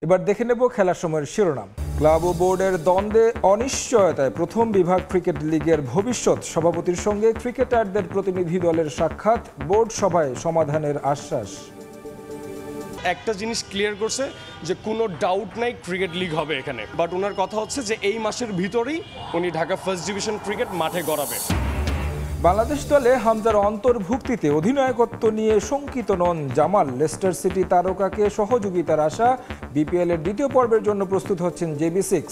এবার দেখে নেব খেলার সময়ের শিরোনাম। ক্লাব ও বোর্ডের দ্বন্দ্বে অনিশ্চয়তায় প্রথম বিভাগ ক্রিকেট লিগের ভবিষ্যৎ। সভাপতির সঙ্গে ক্রিকেটারদের প্রতিনিধি দলের সাক্ষাৎ, বোর্ড সভায় সমাধানের আশ্বাস। একটা জিনিস ক্লিয়ার করছে যে কোনো ডাউট নাই ক্রিকেট লিগ হবে এখানে, বাট ওনার কথা হচ্ছে যে এই মাসের ভিতরেই উনি ঢাকা ফার্স্ট ডিভিশন ক্রিকেট মাঠে গড়াবে। বাংলাদেশ দলে হামজার অন্তর্ভুক্তিতে অধিনায়কত্ব নিয়ে শঙ্কিত নন জামাল। লেস্টার সিটি তারকাকে সহযোগিতার আশা। বিপিএল এর দ্বিতীয় পর্বের জন্য প্রস্তুত হচ্ছেন JB6।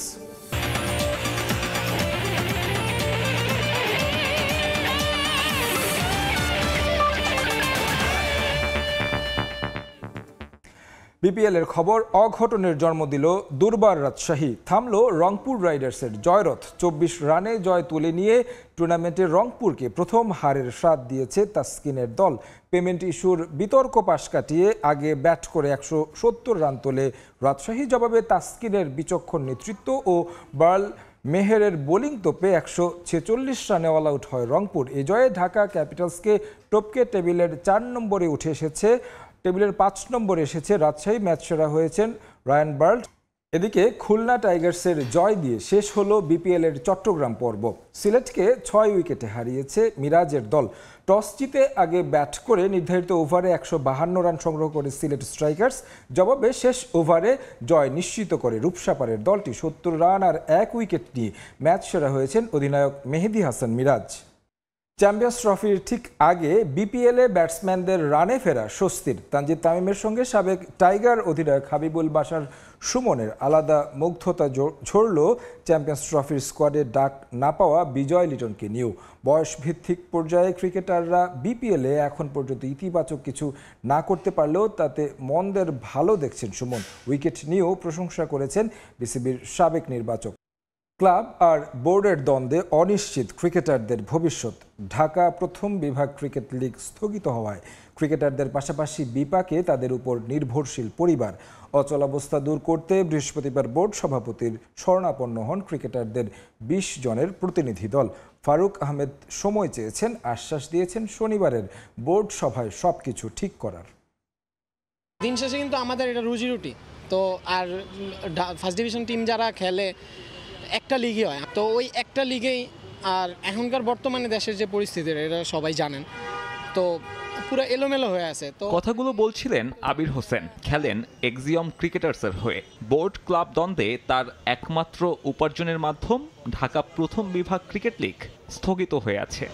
বিপিএল এর খবর। অঘটনের জন্ম দিল দুর্বার রাজশাহী, থামল রংপুর রাইডার্সের জয়রথ। 24 রানে জয় তুলে নিয়ে টুর্নামেন্টে রংপুরকে প্রথম হারের স্বাদ দিয়েছে তাসকিনের দল। পেমেন্ট ইস্যুর বিতর্ক পাশ কাটিয়ে আগে ব্যাট করে 170 রান তোলে রাজশাহী। জবাবে তাসকিনের বিচক্ষণ নেতৃত্ব ও বার্ল মেহেরের বোলিং তোপে 146 রানে অল আউট হয় রংপুর। এ জয়ে ঢাকা ক্যাপিটালসকে টপকে টেবিলের 4 নম্বরে উঠে এসেছে। টেবিলের 5 নম্বরে এসেছে রাজশাহী। ম্যাচ সেরা হয়েছেন রায়ান বার্ল। এদিকে খুলনা টাইগার্সের জয় দিয়ে শেষ হলো বিপিএল এর চট্টগ্রাম পর্ব। সিলেটকে 6 উইকেটে হারিয়েছে মিরাজের দল। টস জিতে আগে ব্যাট করে নির্ধারিত ওভারে 152 রান সংগ্রহ করে সিলেট স্ট্রাইকার্স। জবাবে শেষ ওভারে জয় নিশ্চিত করে রূপসাপারের দলটি। 70 রান আর 1 উইকেট নিয়ে ম্যাচ সেরা হয়েছেন অধিনায়ক মেহেদী হাসান মিরাজ। চ্যাম্পিয়ন্স ট্রফির ঠিক আগে বিপিএলে ব্যাটসম্যানদের রানে ফেরা স্বস্তির। তানজিদ তামিমের সঙ্গে সাবেক টাইগার অধিনায়ক হাবিবুল বাশার সুমনের আলাদা মুগ্ধতা ঝরল চ্যাম্পিয়ন্স ট্রফির স্কোয়াডে ডাক না পাওয়া বিজয় লিটনকে নিয়েও। বয়সভিত্তিক পর্যায়ে ক্রিকেটাররা বিপিএলে এখন পর্যন্ত ইতিবাচক কিছু না করতে পারলেও তাতে মনদের ভালো দেখছেন সুমন। উইকেট নিয়েও প্রশংসা করেছেন বিসিবির সাবেক নির্বাচক। ক্লাব আর বোর্ডের দ্বন্দ্বে অনিশ্চিত ক্রিকেটারদের ভবিষ্যৎ। ঢাকা প্রথম বিভাগ ক্রিকেট লিগ স্থগিত হওয়ায় ক্রিকেটারদের পাশাপাশি বিপাকে তাদের উপর নির্ভরশীল পরিবার। অচলাবস্থা দূর করতে বৃহস্পতিবার বোর্ড সভাপতির শরণাপন্ন হন ক্রিকেটারদের 20 জনের প্রতিনিধি দল। ফারুক আহমেদ সময় চেয়েছেন, আশ্বাস দিয়েছেন শনিবারের বোর্ড সভায় সবকিছু ঠিক করার। দিন শেষে কিন্তু আমাদের এটা রুজি রুটি তো, আর ফার্স্ট ডিভিশন টিম যারা খেলে একটা লিগই হয়, তো ওই একটা লিগেই। আর এখনকার বর্তমানে দেশের যে পরিস্থিতি এটা সবাই জানেন, তো পুরো এলোমেলো হয়ে আছে। তো কথাগুলো বলছিলেন আবির হোসেন, খেলেন এক্সিয়ম ক্রিকেটার্সের হয়ে। বোর্ড ক্লাব দ্বন্দ্বে তার একমাত্র উপার্জনের মাধ্যম ঢাকা প্রথম বিভাগ ক্রিকেট লিগ স্থগিত হয়ে আছে।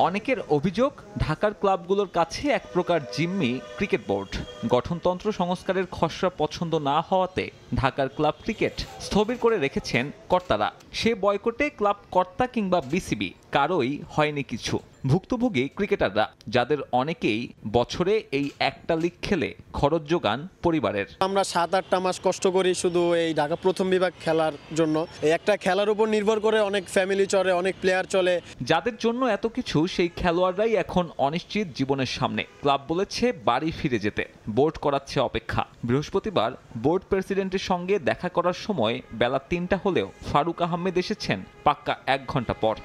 অনেকের অভিযোগ, ঢাকার ক্লাবগুলোর কাছে এক প্রকার জিম্মি ক্রিকেট বোর্ড। গঠনতন্ত্র সংস্কারের খসড়া পছন্দ না হওয়াতে ঢাকার ক্লাব ক্রিকেট স্থবির করে রেখেছেন কর্তারা। সে বয়কটে ক্লাব কর্তা কিংবা বিসিবি কারোই হয়নি কিছু। ভুক্তভোগী ক্রিকেটাররা, যাদের অনেকেই বছরে এই একটা লিগ খেলে খরচ যোগান পরিবারের। আমরা 7-8টা মাস কষ্ট করি শুধু এই ঢাকা প্রথম বিভাগ খেলার জন্য। এই একটা খেলার উপর নির্ভর করে অনেক ফ্যামিলি চলে, অনেক প্লেয়ার চলে। যাদের জন্য এত কিছু, সেই খেলোয়াড়রাই এখন অনিশ্চিত জীবনের সামনে। ক্লাব বলেছে বাড়ি ফিরে যেতে, বোর্ড করাচ্ছে অপেক্ষা। বৃহস্পতিবার বোর্ড প্রেসিডেন্টের সঙ্গে দেখা করার সময় বেলা 3টা হলেও ফারুক আহমেদ এসেছেন পাক্কা 1 ঘন্টা পর।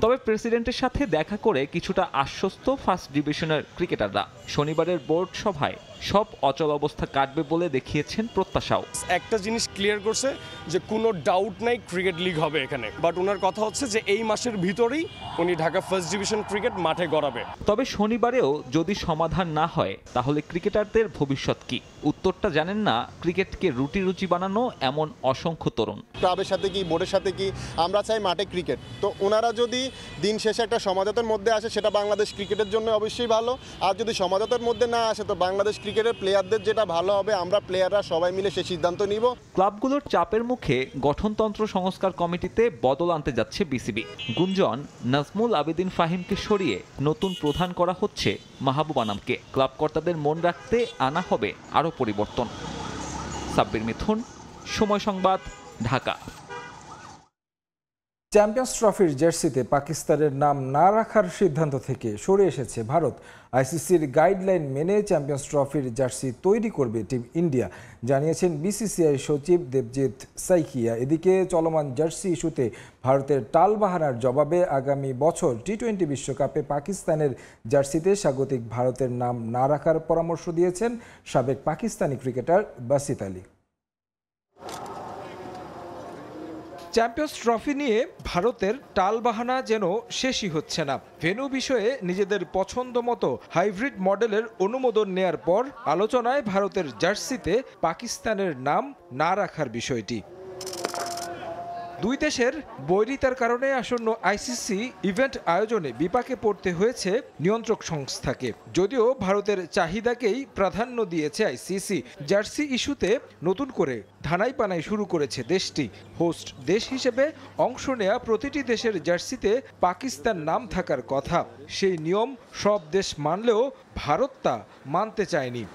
তবে প্রেসিডেন্টের সাথে দেখা করে কিছুটা আশ্বস্ত ফার্স্ট ডিভিশনের ক্রিকেটাররা। শনিবারের বোর্ড সভায় সব অচল অবস্থা কাটবে বলে দেখিয়েছেন প্রত্যাশাও। একটা জিনিস ক্লিয়ার করছে যে কোনো ডাউট নাই ক্রিকেট লিগ হবে এখানে, বাট ওনার কথা হচ্ছে যে এই মাসের ভিতরেই উনি ঢাকা ফার্স্ট ডিভিশন ক্রিকেট মাঠে গড়াবে। তবে শনিবারেও যদি সমাধান না হয়, তাহলে ক্রিকেটারদের ভবিষ্যৎ কি? উত্তরটা জানেন না ক্রিকেটকে রুটি বানানো এমন অসংখ্য তরুণ। ক্লাবের সাথে কি, বোর্ডের সাথে কি, আমরা চাই মাঠে ক্রিকেট। তো ওনারা যদি দিন শেষে একটা সমাধানের মধ্যে আসে, সেটা বাংলাদেশ ক্রিকেটের জন্য অবশ্যই ভালো। আর যদি সমাধানের মধ্যে না আসে, তো বাংলাদেশ ক্রিকেটের প্লেয়ারদের যেটা ভালো হবে, আমরা প্লেয়াররা সবাই মিলে সে সিদ্ধান্ত নিব। ক্লাবগুলোর চাপের মুখে গঠনতন্ত্র সংস্কার কমিটিতে বদল আনতে যাচ্ছে বিসিবি। গুঞ্জন, নাজমুল আবেদিন ফাহিমকে সরিয়ে নতুন প্রধান করা হচ্ছে মাহবুব আনামকে। ক্লাব কর্তাদের মন রাখতে আনা হবে আরও পরিবর্তন। সাব্বির মিথুন, সময় সংবাদ, ঢাকা। চ্যাম্পিয়ন্স ট্রফির জার্সিতে পাকিস্তানের নাম না রাখার সিদ্ধান্ত থেকে সরে এসেছে ভারত। আইসিসির গাইডলাইন মেনে চ্যাম্পিয়ন্স ট্রফির জার্সি তৈরি করবে টিম ইন্ডিয়া, জানিয়েছেন বিসিসিআই সচিব দেবজিৎ সাইকিয়া। এদিকে চলমান জার্সি ইস্যুতে ভারতের টালবাহানার জবাবে আগামী বছর টি-20 বিশ্বকাপে পাকিস্তানের জার্সিতে স্বাগতিক ভারতের নাম না রাখার পরামর্শ দিয়েছেন সাবেক Pakistani cricketer বাসিত Ali. Champions trophy নিয়ে ভারতের টালবাহানা যেন শেষই হচ্ছে না। ভেন্যু বিষয়ে নিজেদের পছন্দ মতো হাইব্রিড মডেলের অনুমোদন নেয়ার পর আলোচনায় ভারতের জার্সিতে পাকিস্তানের নাম না রাখার বিষয়টি। দুই দেশের বৈরিতার কারণে আসন্ন আইসিসি ইভেন্ট আয়োজনে বিপাকে পড়তে হয়েছে নিয়ন্ত্রক সংস্থাকে। যদিও ভারতের চাহিদাকেই প্রাধান্য দিয়েছে আইসিসি, জার্সি ইস্যুতে নতুন করে ধানাই পানাই শুরু করেছে দেশটি। হোস্ট দেশ হিসেবে অংশ নেয়া প্রতিটি দেশের জার্সিতে পাকিস্তান নাম থাকার কথা। সেই নিয়ম সব দেশ মানলেও ভারত তা মানতে চায়নি।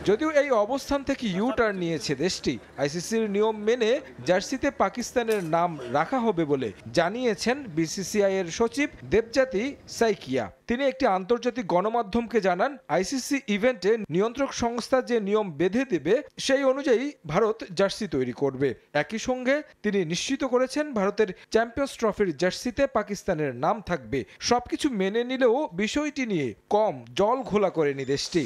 যদিও এই অবস্থান থেকে ইউ টার্ন নিয়েছে দেশটি। আইসিসির নিয়ম মেনে জার্সিতে পাকিস্তানের নাম রাখা হবে বলে জানিয়েছেন বিসিসিআই এর সচিব দেবজাতি সাইকিয়া। তিনি একটি আন্তর্জাতিক গণমাধ্যমকে জানান, আইসিসি ইভেন্টে নিয়ন্ত্রক সংস্থা যে নিয়ম বেঁধে দেবে সেই অনুযায়ী ভারত জার্সি তৈরি করবে। একই সঙ্গে তিনি নিশ্চিত করেছেন ভারতের চ্যাম্পিয়ন্স ট্রফির জার্সিতে পাকিস্তানের নাম থাকবে। সবকিছু মেনে নিলেও বিষয়টি নিয়ে কম জল ঘোলা করেনি দেশটি।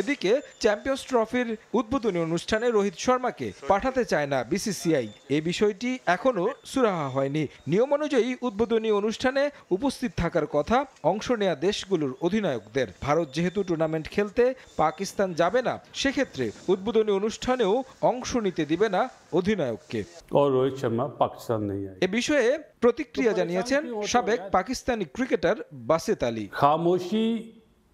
এদিকে চ্যাম্পিয়ন্স ট্রফির উদ্বোধনী অনুষ্ঠানে রোহিত শর্মাকে পাঠাতে চায় না বিসিসিআই। এই বিষয়টি এখনও সুরাহা হয়নি। নিয়ম অনুযায়ী উদ্বোধনী অনুষ্ঠানে উপস্থিত থাকার কথা অংশ নেয়া দেশগুলোর অধিনায়কদের। ভারত যেহেতু টুর্নামেন্ট খেলতে পাকিস্তান যাবে না, সেক্ষেত্রে উদ্বোধনী অনুষ্ঠানেও অংশ নিতে দিবে না অধিনায়ককে। রোহিত শর্মা পাকিস্তান নেই। এ বিষয়ে প্রতিক্রিয়া জানিয়েছেন সাবেক পাকিস্তানি ক্রিকেটার বাসিত আলী। খামোশি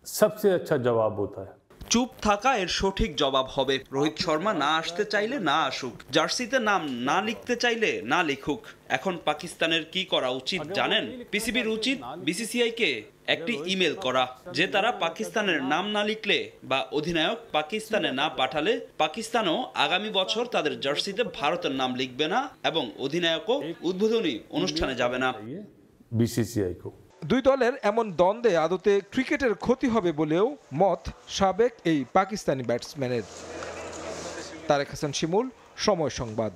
সবচেয়ে আচ্ছা জবাব হতা হ্যায়। চুপ থাকা এর সঠিক জবাব হবে। রোহিত শর্মা না আসতে চাইলে না আসুক, জার্সিতে নাম না লিখতে চাইলে না লিখুক। এখন পাকিস্তানের কি করা উচিত জানেন? পিসিবির উচিত বিসিসিআইকে একটি ইমেল করা যে তারা পাকিস্তানের নাম না লিখলে বা অধিনায়ক পাকিস্তানে না পাঠালে পাকিস্তানও আগামী বছর তাদের জার্সিতে ভারতের নাম লিখবে না এবং অধিনায়কও উদ্বোধনী অনুষ্ঠানে যাবে না। বিসিসিআই কো দুই দলের এমন দ্বন্দ্বে আদতে ক্রিকেটের ক্ষতি হবে বলেও মত সাবেক এই পাকিস্তানি ব্যাটসম্যানের। তারেক হাসান শিমুল, সময় সংবাদ।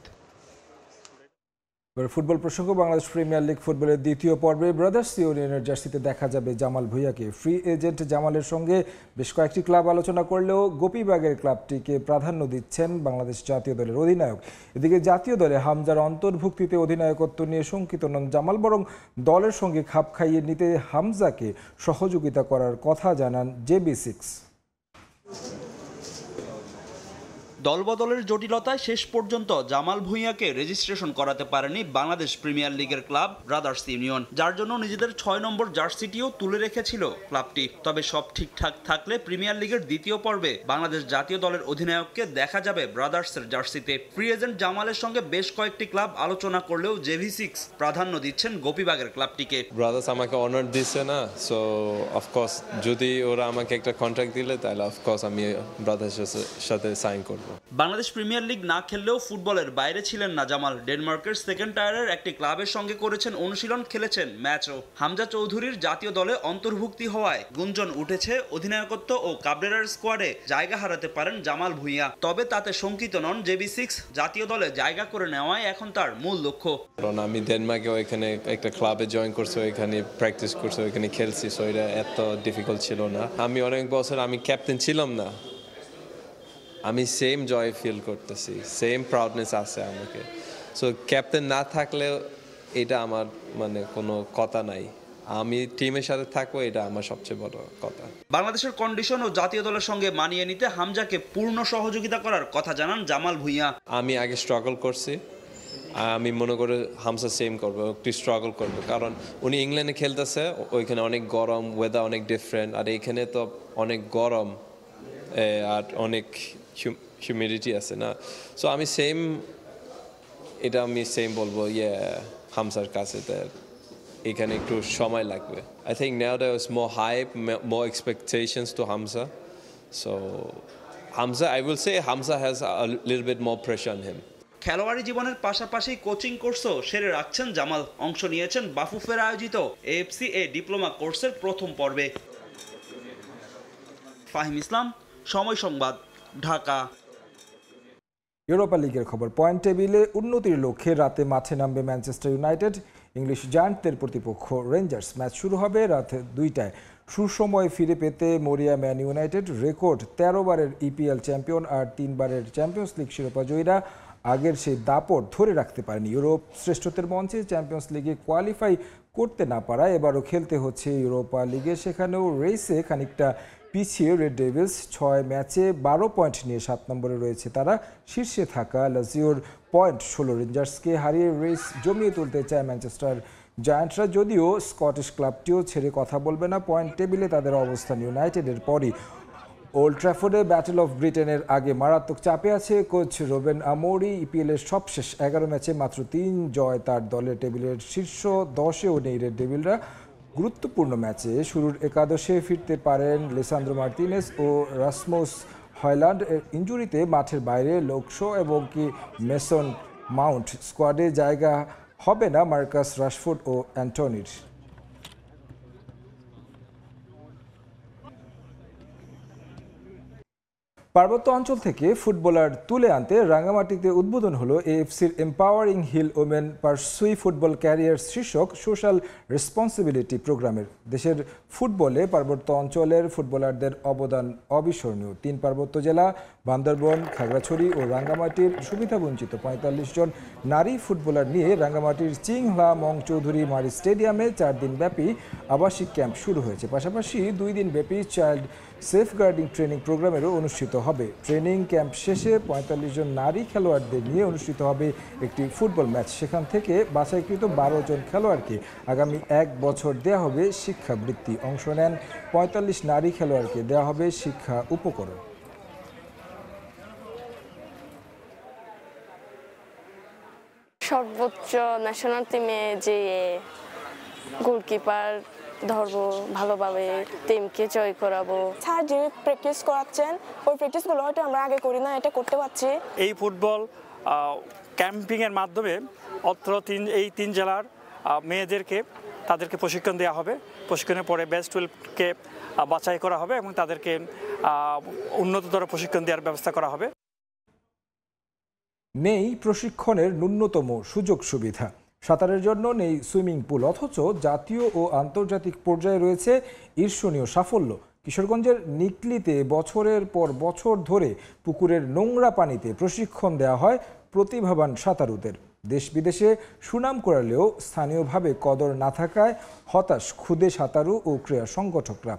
ফুটবল প্রসঙ্গ, বাংলাদেশ প্রিমিয়ার লিগ ফুটবলের দ্বিতীয় পর্বে ব্রাদার্স ইউনিয়নের জার্সিতে দেখা যাবে জামাল ভুঁইয়াকে। ফ্রি এজেন্ট জামালের সঙ্গে বেশ কয়েকটি ক্লাব আলোচনা করলেও গোপীবাগের ক্লাবটিকে প্রাধান্য দিচ্ছেন বাংলাদেশ জাতীয় দলের অধিনায়ক। এদিকে জাতীয় দলে হামজার অন্তর্ভুক্তিতে অধিনায়কত্ব নিয়ে শঙ্কিত নন জামাল, বরং দলের সঙ্গে খাপ খাইয়ে নিতে হামজাকে সহযোগিতা করার কথা জানান JB6। দলবদলের জটিলতায় শেষ পর্যন্ত জামাল ভুঁইয়াকে রেজিস্ট্রেশন করাতে পারেনি বাংলাদেশ প্রিমিয়ার লিগের ক্লাব ব্রাদার্স ইউনিয়ন, যার জন্য নিজেদের 6 নম্বর জার্সিটিও তুলে রেখেছিল ক্লাবটি। তবে সব ঠিকঠাক থাকলে প্রিমিয়ার লিগের দ্বিতীয় পর্বে বাংলাদেশ জাতীয় দলের অধিনায়ককে দেখা যাবে ব্রাদার্সের জার্সিতে। ফ্রি এজেন্ট জামালের সঙ্গে বেশ কয়েকটি ক্লাব আলোচনা করলেও JV6 প্রাধান্য দিচ্ছেন গোপীবাগের ক্লাবটিকে। ব্রাদার্স আমাকে অনার দিচ্ছে না, সো অফকোর্স যদি ওরা আমাকে একটা কন্ট্রাক্ট দিলে তাহলে অফকোর্স আমি ব্রাদার্সের সাথে সাইন করব। বাংলাদেশ প্রিমিয়ার লিগ না খেললেও ফুটবলের বাইরে ছিলেন না জামাল। ডেনমার্কের সেকেন্ড টায়ারের একটি ক্লাবের সঙ্গে করেছেন অনুশীলন, খেলেছেন ম্যাচও। হামজা চৌধুরীর জাতীয় দলে অন্তর্ভুক্তি হওয়ায় গুঞ্জন উঠেছে অধিনায়কত্ব ও কাবরেরার স্কোয়াডে জায়গা হারাতে পারেন জামাল ভুঁইয়া। তবে তাতে শঙ্কিত নন JB6, জাতীয় দলে জায়গা করে নেওয়াই এখন তার মূল লক্ষ্য। কারণ আমি ডেনমার্কে ওইখানে একটা ক্লাবে জয়েন করছি, ওইখানে প্র্যাকটিস করছি, ওইখানে খেলছি, সো এটা এত ডিফিকাল্ট ছিল না। আমি অনেক বছর আমি ক্যাপ্টেন ছিলাম না, আমি সেম জয় ফিল করতেছি, সেম প্রাউডনেস আছে আমাকে। সো ক্যাপ্টেন না থাকলে এটা আমার মানে কোনো কথা নাই, আমি টিমের সাথে থাকবো, এটা আমার সবচেয়ে বড় কথা। বাংলাদেশের কন্ডিশন ও জাতীয় দলের সঙ্গে মানিয়ে নিতে হামজাকে পূর্ণ সহযোগিতা করার কথা জানান জামাল ভুঁইয়া। আমি আগে স্ট্রাগল করছি, আমি মনে করি হামজা সেম করবো, একটু স্ট্রাগল করবো, কারণ উনি ইংল্যান্ডে খেলতেছে, ওইখানে অনেক গরম, ওয়েদার অনেক ডিফারেন্ট, আর এখানে তো অনেক গরম আর অনেক হিউমিডিটি আছে না। সো আমি সেম বলবো হামজার কাছে এখানে একটু সময় লাগবে। I think now there is more hype, more expectations to Hamza. So Hamza, I will say Hamza has a little bit more pressure on him. খেলোয়াড়ি জীবনের পাশাপাশি কোচিং কোর্সও সেরে রাখছেন জামাল। অংশ নিয়েছেন বাফুফের আয়োজিত AFC A ডিপ্লোমা কোর্সের প্রথম পর্বে। ফাহিম ইসলাম, সময় সংবাদ, ঢাকা। ইউরোপা লিগের খবর। পয়েন্ট টেবিলে উন্নতির লক্ষ্যে রাতে মাঠে নামবে ম্যানচেস্টার ইউনাইটেড। ইংলিশ জায়ান্টদের প্রতিপক্ষ রেঞ্জার্স। ম্যাচ শুরু হবে রাত 2টায়। সুসময় ফিরে পেতে মরিয়া ম্যান ইউনাইটেড। রেকর্ড 13 বারের EPL চ্যাম্পিয়ন আর 3 বারের চ্যাম্পিয়ন্স লিগ শিরোপা জয়ীরা আগের সেই দাপট ধরে রাখতে পারেনি। ইউরোপ শ্রেষ্ঠত্বের মঞ্চে চ্যাম্পিয়ন্স লিগে কোয়ালিফাই করতে না পারায় এবারও খেলতে হচ্ছে ইউরোপা লিগে। সেখানেও রেসে খানিকটা পিছিয়ে রেড ডেভিলস। 6 ম্যাচে 12 পয়েন্ট নিয়ে 7 নম্বরে রয়েছে তারা। শীর্ষে থাকা লাজিওর পয়েন্ট 16। রেঞ্জার্সকে হারিয়ে রেস জমিয়ে তুলতে চায় ম্যানচেস্টার জায়ান্টরা, যদিও স্কটিশ ক্লাবটিও ছেড়ে কথা বলবে না। পয়েন্ট টেবিলে তাদের অবস্থান ইউনাইটেডের পরই। ওল্ড ট্র্যাফোর্ডে ব্যাটল অফ ব্রিটেনের আগে মারাত্মক চাপে আছে কোচ রোবেন আমোরি। EPL-এর সবশেষ 11 ম্যাচে মাত্র 3 জয় তার দলের। টেবিলের শীর্ষ 10-এও নেই রেড ডেভিলরা। গুরুত্বপূর্ণ ম্যাচে শুরুর একাদশে ফিরতে পারেন লিসান্দ্রো মার্তিনেজ ও রাসমুস হয়ল্যান্ড। ইনজুরিতে মাঠের বাইরে লোকশো এবং কি মেসন মাউন্ট। স্কোয়াডে জায়গা হবে না মার্কাস রাশফোর্ড ও অ্যান্টনির। পার্বত্য অঞ্চল থেকে ফুটবলার তুলে আনতে রাঙামাটিতে উদ্বোধন হলো AFCর empowering hill women pursue football career শীর্ষক সোশ্যাল রেসপন্সিবিলিটি প্রোগ্রামের। দেশের ফুটবলে পার্বত্য অঞ্চলের ফুটবলারদের অবদান অবিস্মরণীয়। 3 পার্বত্য জেলা বান্দরবন, খাগড়াছড়ি ও রাঙ্গামাটির সুবিধাবঞ্চিত 45 জন নারী ফুটবলার নিয়ে রাঙ্গামাটির চিংহলা মং চৌধুরী মারি স্টেডিয়ামে 4 দিনব্যাপী আবাসিক ক্যাম্প শুরু হয়েছে। পাশাপাশি 2 দিনব্যাপী চাইল্ড সেফগার্ডিং ট্রেনিং প্রোগ্রামেরও অনুষ্ঠিত হবে। ট্রেনিং ক্যাম্প শেষে 45 জন নারী খেলোয়াড়দের নিয়ে অনুষ্ঠিত হবে একটি ফুটবল ম্যাচ। সেখান থেকে বাছাইকৃত 12 জন খেলোয়াড়কে আগামী 1 বছর দেওয়া হবে শিক্ষাবৃত্তি। অংশ নেন 45 নারী খেলোয়াড়কে দেওয়া হবে শিক্ষা উপকরণ। সর্বোচ্চ ন্যাশনাল টিমে যে গোলকিপার ধরবো, ভালোভাবে টিমকে জয় করাবো। স্যার যে প্র্যাকটিস করাচ্ছেন ওই প্র্যাকটিসগুলো হয়তো আমরা আগে করি না, এটা করতে পারছি। এই ফুটবল ক্যাম্পিংয়ের মাধ্যমে এই 3 জেলার মেয়েদেরকে তাদেরকে প্রশিক্ষণ দেওয়া হবে। প্রশিক্ষণের পরে বেস্ট 12কে বাছাই করা হবে এবং তাদেরকে উন্নততর প্রশিক্ষণ দেওয়ার ব্যবস্থা করা হবে। নেই প্রশিক্ষণের ন্যূনতম সুযোগ সুবিধা। সাঁতারের জন্য নেই সুইমিং পুল, অথচ জাতীয় ও আন্তর্জাতিক পর্যায়ে রয়েছে ঈর্ষণীয় সাফল্য। কিশোরগঞ্জের নিকলিতে বছরের পর বছর ধরে পুকুরের নোংরা পানিতে প্রশিক্ষণ দেওয়া হয় প্রতিভাবান সাঁতারুদের। দেশ বিদেশে সুনাম করালেও স্থানীয়ভাবে কদর না থাকায় হতাশ ক্ষুদে সাঁতারু ও ক্রীড়া সংগঠকরা।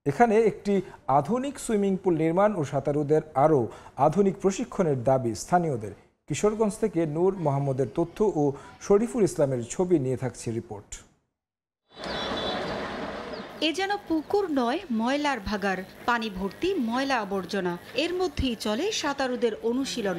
এখানে একটি আধুনিক সুইমিং পুল নির্মাণ ও সাঁতারুদের আরও আধুনিক প্রশিক্ষণের দাবি স্থানীয়দের। কিশোরগঞ্জ থেকে নূর মোহাম্মদের তথ্য ও শরীফুল ইসলামের ছবি নিয়ে থাকছে রিপোর্ট। এ যেন পুকুর নয়, ময়লার ভাগার। পানি ভর্তি ময়লা আবর্জনা, এর মধ্যেই চলে সাঁতারুদের অনুশীলন।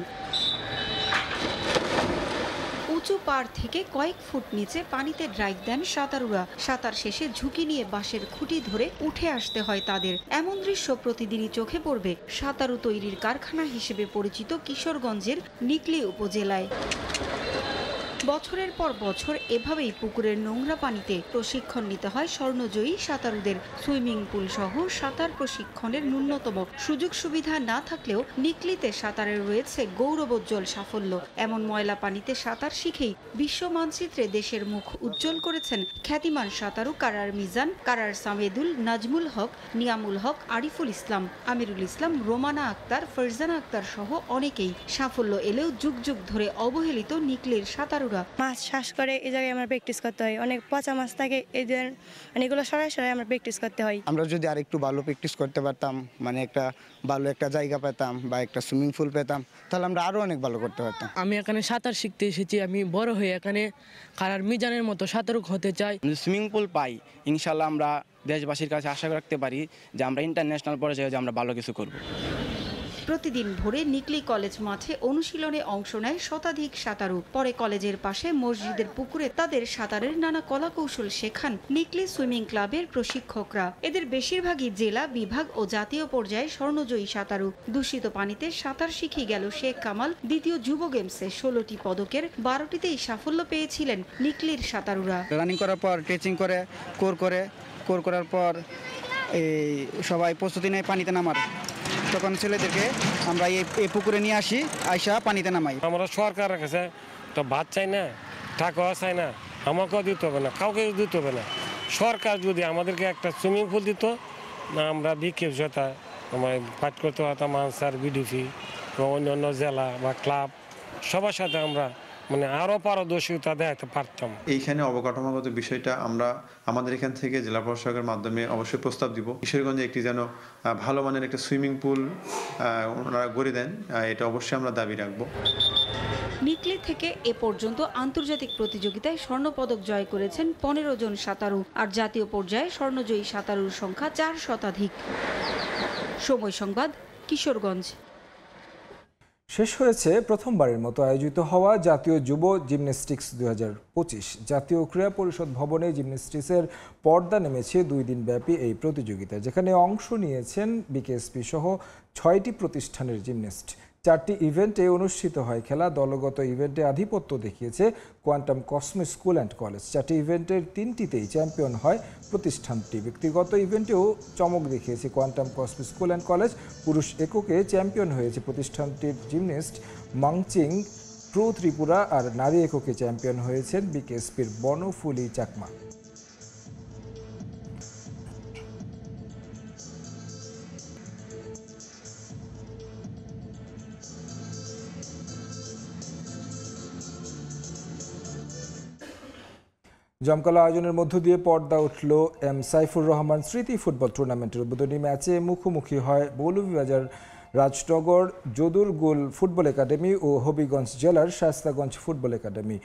উঁচু পাড় থেকে কয়েক ফুট নিচে পানিতে ড্রাইভ দেন সাঁতারুরা। সাঁতার শেষে ঝুঁকি নিয়ে বাঁশের খুঁটি ধরে উঠে আসতে হয় তাদের। এমন দৃশ্য প্রতিদিনই চোখে পড়বে সাঁতারু তৈরির কারখানা হিসেবে পরিচিত কিশোরগঞ্জের নিকলি উপজেলায়। বছরের পর বছর এভাবেই পুকুরের নোংরা পানিতে প্রশিক্ষণ নিতে হয় স্বর্ণজয়ী সাঁতারুদের। সুইমিং পুল সহ সাঁতার প্রশিক্ষণের ন্যূনতম সুযোগ সুবিধা না থাকলেও নিকলিতে সাঁতারের রয়েছে গৌরবোজ্জ্বল সাফল্য। এমন ময়লা পানিতে সাঁতার শিখেই বিশ্ব মানচিত্রে দেশের মুখ উজ্জ্বল করেছেন খ্যাতিমান সাঁতারু কারার মিজান, কারার সামেদুল, নাজমুল হক, নিয়ামুল হক, আরিফুল ইসলাম, আমিরুল ইসলাম, রোমানা আক্তার, ফারজানা আক্তার সহ অনেকেই। সাফল্য এলেও যুগ যুগ ধরে অবহেলিত নিকলির সাঁতারু। মাছ শ্বাস করে এই জায়গায় আমরা প্র্যাকটিস করতে হয়, অনেক পচা মাছ থাকে, এদের এগুলো সরাই সরাই আমরা প্র্যাকটিস করতে হয়। আমরা যদি আরেকটু ভালো প্র্যাকটিস করতে পারতাম, মানে একটা ভালো একটা জায়গা পেতাম বা একটা সুইমিং পুল পেতাম, তাহলে আমরা আরো অনেক ভালো করতে পারতাম। আমি এখানে সাঁতার শিখতে এসেছি, আমি বড় হয়ে এখানে কারার মিজানের মতো সাঁতারুক হতে চাই। সুইমিং পুল পাই, ইনশাল্লাহ আমরা দেশবাসীর কাছে আশা রাখতে পারি যে আমরা ইন্টারন্যাশনাল পর্যায়ে যে আমরা ভালো কিছু করব। প্রতিদিন ভোরে নিকলি কলেজ মাঠে অনুশীলনে অংশ নেয় শতাধিক সাঁতারু। পরে কলেজের পাশে মসজিদের পুকুরে তাদের সাঁতারের নানা কলাকৌশল শেখান নিকলি সুইমিং ক্লাবের প্রশিক্ষকরা। এদের বেশিরভাগই জেলা, বিভাগ ও জাতীয় পর্যায়ে স্বর্ণজয়ী সাঁতারু। দূষিত পানিতে সাঁতার শিখে গেল শেখ কামাল। দ্বিতীয় যুব গেমসে 16টি পদকের 12টিতেই সাফল্য পেয়েছিলেন নিকলির সাঁতারুরা। রানিং করার পর ট্রেচিং করে কোর করার পর এই সবাই প্রস্তুতি নেয় পানিতে নামার। তখন ছেলেদেরকে আমরা এই পুকুরে নিয়ে আসি, আইসা পানিতে নামাই। আমরা সরকারের কাছে তো ভাত চাই না, টাকাও চাই না, আমাকেও দিতে হবে না, কাউকে দিতে হবে না। সরকার যদি আমাদেরকে একটা সুইমিং পুল দিত, না আমরা বিকেএফ যেটা আমার ফাইট করতে পারতাম, আনসার, বিডিপি এবং অন্যান্য জেলা বা ক্লাব সবার সাথে আমরা মানে আরও পারদর্শিতা দেখাতে পারতাম। এইখানে অবকাঠামোগত বিষয়টা আমরা আমাদের এখান থেকে জেলা প্রশাসকের মাধ্যমে অবশ্যই প্রস্তাব দিব। কিশোরগঞ্জে একটি যেন ভালো মানের একটা সুইমিং পুল ওনারা গড়ে দেন, এটা অবশ্যই আমরা দাবি রাখবো। নিকলি থেকে এ পর্যন্ত আন্তর্জাতিক প্রতিযোগিতায় স্বর্ণপদক জয় করেছেন 15 জন সাঁতারু, আর জাতীয় পর্যায়ে স্বর্ণজয়ী সাঁতারুর সংখ্যা 4 শতাধিক। সময় সংবাদ, কিশোরগঞ্জ। শেষ হয়েছে প্রথমবারের মতো আয়োজিত হওয়া জাতীয় যুব জিমন্যাস্টিক্স 2025। জাতীয় ক্রীড়া পরিষদ ভবনে জিমন্যাস্টিক্সের পর্দা নেমেছে 2 দিন ব্যাপী এই প্রতিযোগিতা, যেখানে অংশ নিয়েছেন বিকেএসপি সহ 6টি প্রতিষ্ঠানের জিমন্যাস্ট। 4টি ইভেন্টে অনুষ্ঠিত হয় খেলা। দলগত ইভেন্টে আধিপত্য দেখিয়েছে quantum Cosmo school and college. 4টি ইভেন্টের 3টিতেই চ্যাম্পিয়ন হয় প্রতিষ্ঠানটি। ব্যক্তিগত ইভেন্টেও চমক দেখিয়েছে quantum Cosmo school and college. পুরুষ এককে চ্যাম্পিয়ন হয়েছে প্রতিষ্ঠানটির জিমন্যাস্ট মাংচিং ট্রু ত্রিপুরা, আর নারী এককে চ্যাম্পিয়ন হয়েছেন বিকেএসপির বনফুলি চাকমা। জমকালো আয়োজনের মধ্য দিয়ে পর্দা উঠল এম সাইফুর রহমান স্মৃতি ফুটবল টুর্নামেন্টের উদ্বোধনী ম্যাচে মুখোমুখি হয় মৌলভীবাজার রাজনগর যদুরগুল ফুটবল একাডেমি ও হবিগঞ্জ জেলার শায়েস্তাগঞ্জ ফুটবল একাডেমি।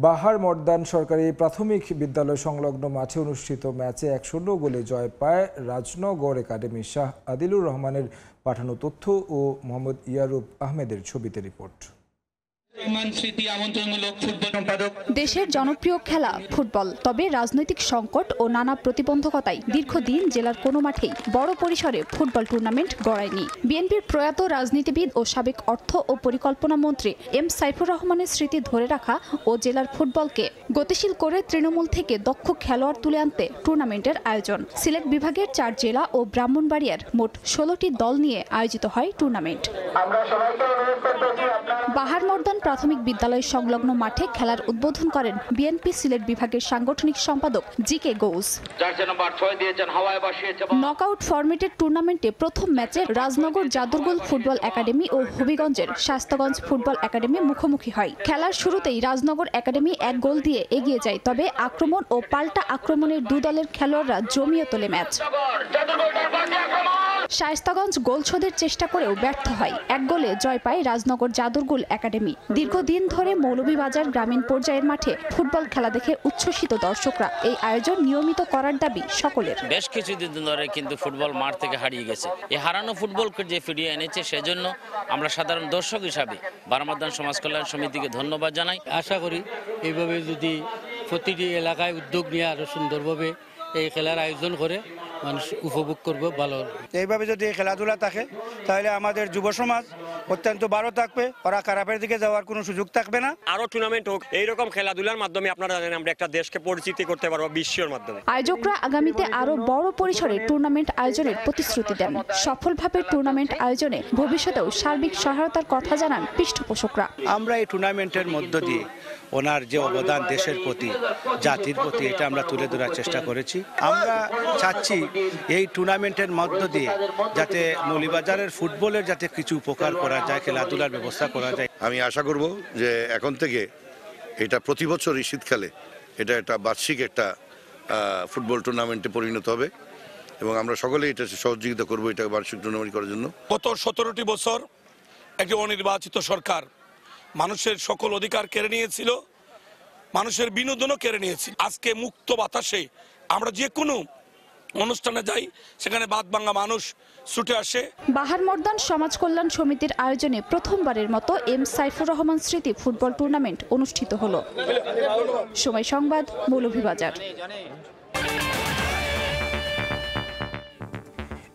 বাহার মর্দান সরকারি প্রাথমিক বিদ্যালয় সংলগ্ন মাঠে অনুষ্ঠিত ম্যাচে 1-0 গোলে জয় পায় রাজনগর একাডেমি। শাহ আদিলুর রহমানের পাঠানো তথ্য ও মোহাম্মদ ইয়ারুব আহমেদের ছবিতে রিপোর্ট। দেশের জনপ্রিয় খেলা ফুটবল, তবে রাজনৈতিক সংকট ও নানা প্রতিবন্ধকতায় দীর্ঘদিন জেলার কোনো মাঠেই বড় পরিসরে ফুটবল টুর্নামেন্ট গড়ায়নি। বিএনপির প্রয়াত রাজনীতিবিদ ও সাবেক অর্থ ও পরিকল্পনা মন্ত্রী এম সাইফুর রহমানের স্মৃতি ধরে রাখা ও জেলার ফুটবলকে গতিশীল করে তৃণমূল থেকে দক্ষ খেলোয়াড় তুলে আনতে টুর্নামেন্টের আয়োজন। সিলেট বিভাগের 4 জেলা ও ব্রাহ্মণবাড়িয়ার মোট 16টি দল নিয়ে আয়োজিত হয় টুর্নামেন্ট। বাহার মর্দান প্রাথমিক বিদ্যালয় সংলগ্ন মাঠে খেলার উদ্বোধন করেন বিএনপি সিলেট বিভাগের সাংগঠনিক সম্পাদক জি.কে. গৌস। নকআউট ফরম্যাটের টুর্নামেন্টে প্রথম ম্যাচে রাজনগর যাদুরগুল ফুটবল একাডেমি ও হবিগঞ্জের শায়েস্তাগঞ্জ ফুটবল একাডেমি মুখোমুখি হয়। খেলার শুরুতেই রাজনগর একাডেমি 1 গোল দিয়ে এগিয়ে যায়, তবে আক্রমণ ও পাল্টা আক্রমণের 2 দলের খেলোয়াড়রা জমিয়ে তোলে ম্যাচ। শায়েস্তাগঞ্জ গোল শোধের চেষ্টা করেও ব্যর্থ হয়। 1 গোলে জয় পায় রাজনগর যাদুরগুল একাডেমি। দীর্ঘদিন ধরে মৌলভীবাজার গ্রামীণ পর্যায়ের মাঠে ফুটবল খেলা দেখে উচ্ছ্বসিত দর্শকরা। এই আয়োজন নিয়মিত করার দাবি সকলের। বেশ কিছুদিন ধরে কিন্তু ফুটবল মাঠ থেকে হারিয়ে গেছে। এই হারানো ফুটবলকে যে ফিরিয়ে এনেছে, সেজন্য আমরা সাধারণ দর্শক হিসাবে বাহার মর্দান সমাজ কল্যাণ সমিতিকে ধন্যবাদ জানাই। আশা করি এইভাবে যদি প্রতিটি এলাকায় উদ্যোগ নিয়ে আরো সুন্দরভাবে এই খেলার আয়োজন করে মানুষ উপভোগ করবে, ভালো। এইভাবে যদি খেলাধুলা থাকে তাহলে আমাদের যুব সমাজ অত্যন্ত ভালো থাকবে, ওরা খারাপের দিকে যাওয়ার কোনো সুযোগ থাকবে না। আরো টুর্নামেন্ট হোক, এইরকম খেলাধুলার মাধ্যমে আপনারা জানেন আমরা একটা দেশকে পরিচিতি করতে পারবো বিশ্বের মাধ্যমে। আয়োজকরা আগামীতে আরো বড় পরিসরে টুর্নামেন্ট আয়োজনের প্রতিশ্রুতি দেন। সফলভাবে টুর্নামেন্ট আয়োজনে ভবিষ্যতেও সার্বিক সহায়তার কথা জানান পৃষ্ঠপোষকরা। আমরা এই টুর্নামেন্টের মধ্য দিয়ে ওনার যে অবদান দেশের প্রতি, জাতির প্রতি, এটা আমরা তুলে ধরার চেষ্টা করেছি। আমরা চাচ্ছি এই টুর্নামেন্টের মধ্য দিয়ে যাতে মৌলভীবাজারের ফুটবলের যাতে কিছু উপকার করা যায়, খেলাধুলার ব্যবস্থা করা যায়। আমি আশা করব যে এখন থেকে এটা প্রতি বছরই শীতকালে এটা একটা বার্ষিক একটা ফুটবল টুর্নামেন্টে পরিণত হবে এবং আমরা সকলেই এটা সহযোগিতা করবো এটা বার্ষিক টুর্নামেন্ট করার জন্য। গত 17টি বছর একটি অনির্বাচিত সরকার মানুষের সকল অধিকার কেড়ে নিয়েছিল, মানুষের বিনোদনও কেড়ে নিয়েছিল। আজকে মুক্ত বাতাসে আমরা যে কোনো অনুষ্ঠানে যাই, সেখানে বাদ ভাঙা মানুষ ছুটে আসে। বাহার মর্দান সমাজ কল্যাণ সমিতির আয়োজনে প্রথমবারের মতো এম সাইফুর রহমান স্মৃতি ফুটবল টুর্নামেন্ট অনুষ্ঠিত হলো। সময় সংবাদ, মৌলভীবাজার।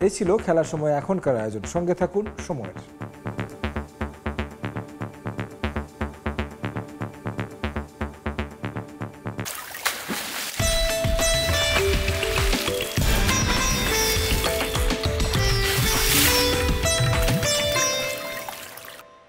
এই ছিল খেলার সময় এখনকার আয়োজন। সঙ্গে থাকুন সময়ের।